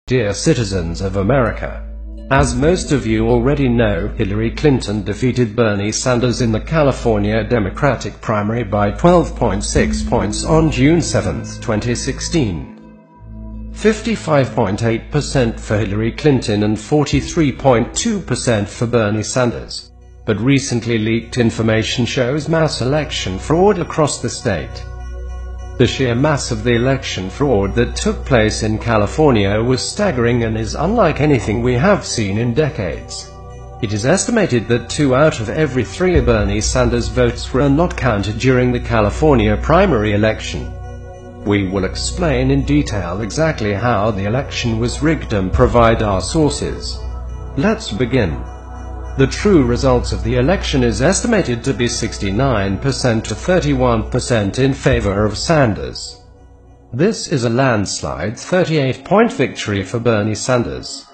Dear citizens of America, as most of you already know, Hillary Clinton defeated Bernie Sanders in the California Democratic primary by 12.6 points on June 7, 2016. 55.8% for Hillary Clinton and 43.2% for Bernie Sanders. But recently leaked information shows mass election fraud across the state. The sheer mass of the election fraud that took place in California was staggering and is unlike anything we have seen in decades. It is estimated that 2 out of every 3 Bernie Sanders votes were not counted during the California primary election. We will explain in detail exactly how the election was rigged and provide our sources. Let's begin. The true results of the election is estimated to be 69% to 31% in favor of Sanders. This is a landslide 38-point victory for Bernie Sanders.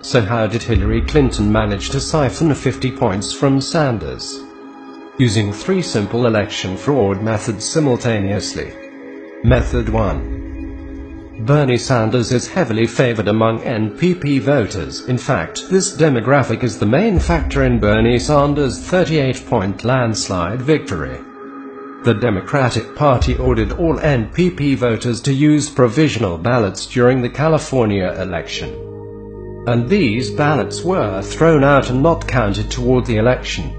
So how did Hillary Clinton manage to siphon 50 points from Sanders? Using 3 simple election fraud methods simultaneously. Method 1. Bernie Sanders is heavily favored among NPP voters. In fact, this demographic is the main factor in Bernie Sanders' 38-point landslide victory. The Democratic Party ordered all NPP voters to use provisional ballots during the California election. And these ballots were thrown out and not counted toward the election.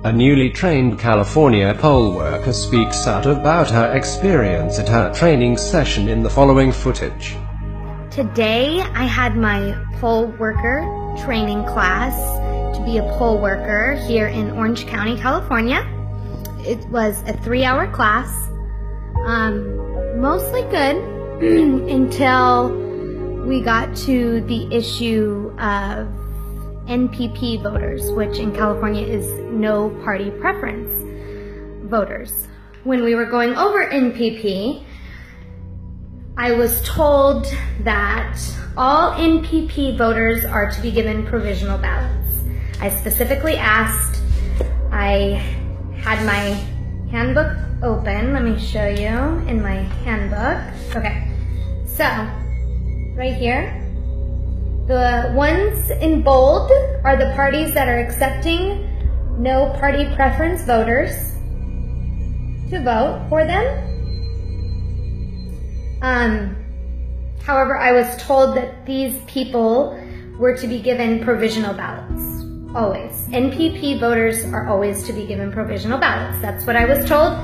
A newly trained California poll worker speaks out about her experience at her training session in the following footage. Today I had my poll worker training class to be a poll worker here in Orange County, California. It was a 3-hour class, mostly good until we got to the issue of NPP voters, which in California is no party preference voters. When we were going over NPP, I was told that all NPP voters are to be given provisional ballots. I specifically asked, I had my handbook open. Let me show you in my handbook. Okay, so right here, the ones in bold are the parties that are accepting no party preference voters to vote for them. However, I was told that these people were to be given provisional ballots, always. NPP voters are always to be given provisional ballots. That's what I was told.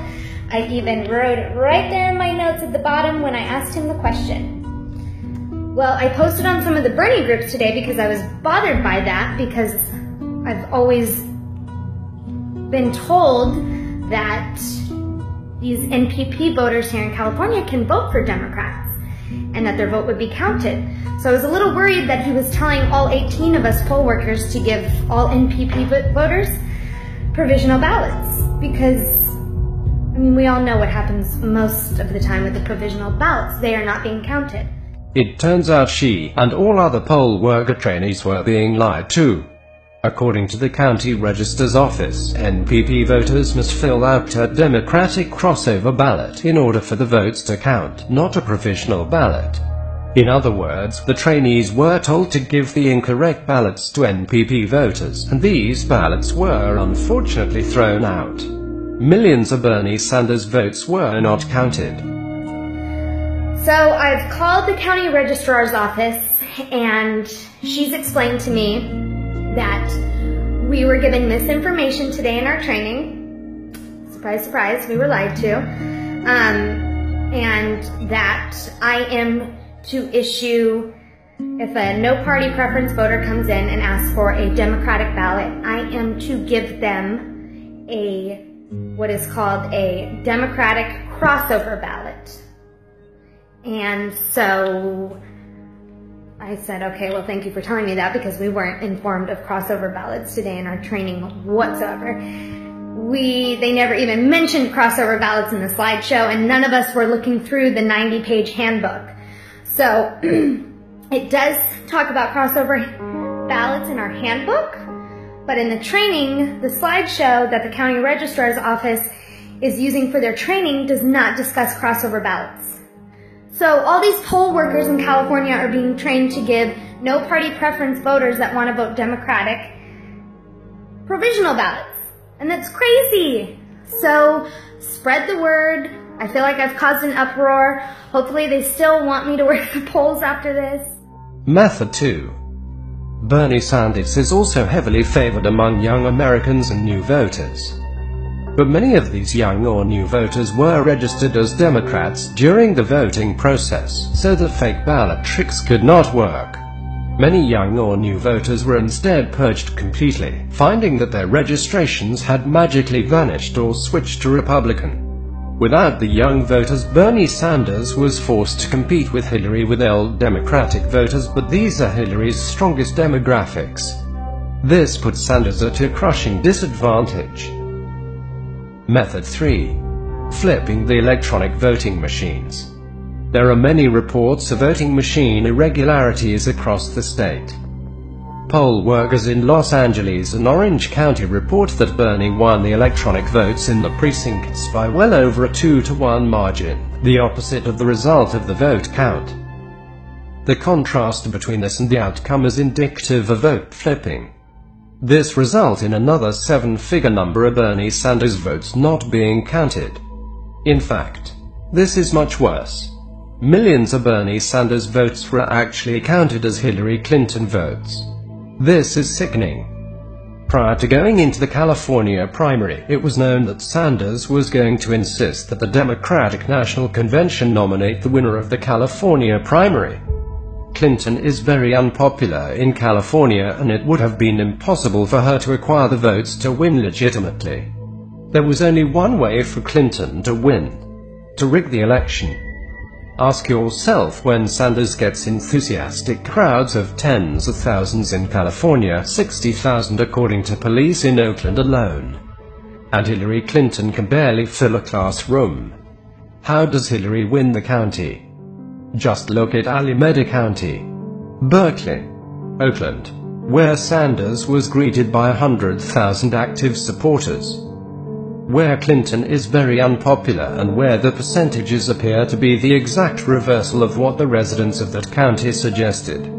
I even wrote it right there in my notes at the bottom when I asked him the question. Well, I posted on some of the Bernie groups today because I was bothered by that, because I've always been told that these NPP voters here in California can vote for Democrats and that their vote would be counted. So I was a little worried that he was telling all 18 of us poll workers to give all NPP voters provisional ballots, because I mean, we all know what happens most of the time with the provisional ballots. They are not being counted. It turns out she and all other poll worker trainees were being lied to. According to the county register's office, NPP voters must fill out a Democratic crossover ballot in order for the votes to count, not a provisional ballot. In other words, the trainees were told to give the incorrect ballots to NPP voters, and these ballots were unfortunately thrown out. Millions of Bernie Sanders votes were not counted. So I've called the county registrar's office, and she's explained to me that we were given misinformation today in our training. Surprise, surprise, we were lied to. And that I am to issue, if a no party preference voter comes in and asks for a Democratic ballot, I am to give them what is called a Democratic crossover ballot. And so I said, okay, well, thank you for telling me that, because we weren't informed of crossover ballots today in our training whatsoever. They never even mentioned crossover ballots in the slideshow, and none of us were looking through the 90-page handbook. So it does talk about crossover ballots in our handbook, but in the training, the slideshow that the county registrar's office is using for their training does not discuss crossover ballots. So all these poll workers in California are being trained to give no party preference voters that want to vote Democratic provisional ballots. And that's crazy. So spread the word. I feel like I've caused an uproar. Hopefully they still want me to work the polls after this. Method 2. Bernie Sanders is also heavily favored among young Americans and new voters. But many of these young or new voters were registered as Democrats during the voting process, so that fake ballot tricks could not work. Many young or new voters were instead purged completely, finding that their registrations had magically vanished or switched to Republican. Without the young voters, Bernie Sanders was forced to compete with Hillary with old Democratic voters, but these are Hillary's strongest demographics. This puts Sanders at a crushing disadvantage. Method 3. Flipping the electronic voting machines. There are many reports of voting machine irregularities across the state. Poll workers in Los Angeles and Orange County report that Bernie won the electronic votes in the precincts by well over a 2-to-1 margin, the opposite of the result of the vote count. The contrast between this and the outcome is indicative of vote flipping. This results in another 7-figure number of Bernie Sanders votes not being counted. In fact, this is much worse. Millions of Bernie Sanders votes were actually counted as Hillary Clinton votes. This is sickening. Prior to going into the California primary, it was known that Sanders was going to insist that the Democratic National Convention nominate the winner of the California primary. Clinton is very unpopular in California, and it would have been impossible for her to acquire the votes to win legitimately. There was only one way for Clinton to win: to rig the election. Ask yourself, when Sanders gets enthusiastic crowds of tens of thousands in California, 60,000 according to police in Oakland alone, and Hillary Clinton can barely fill a classroom, how does Hillary win the county? Just look at Alameda County, Berkeley, Oakland, where Sanders was greeted by 100,000 active supporters, where Clinton is very unpopular, and where the percentages appear to be the exact reversal of what the residents of that county suggested.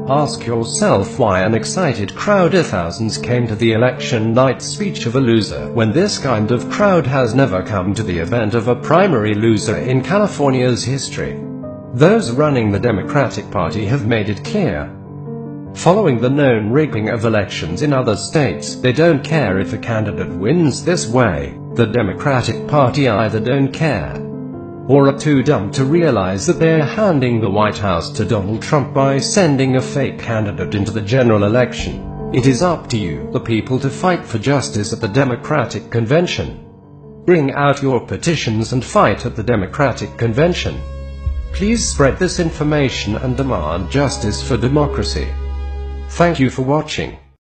Ask yourself why an excited crowd of thousands came to the election night speech of a loser, when this kind of crowd has never come to the event of a primary loser in California's history. Those running the Democratic Party have made it clear. Following the known rigging of elections in other states, they don't care if a candidate wins this way. The Democratic Party either don't care, or are too dumb to realize that they're handing the White House to Donald Trump by sending a fake candidate into the general election. It is up to you, the people, to fight for justice at the Democratic Convention. Bring out your petitions and fight at the Democratic Convention. Please spread this information and demand justice for democracy. Thank you for watching.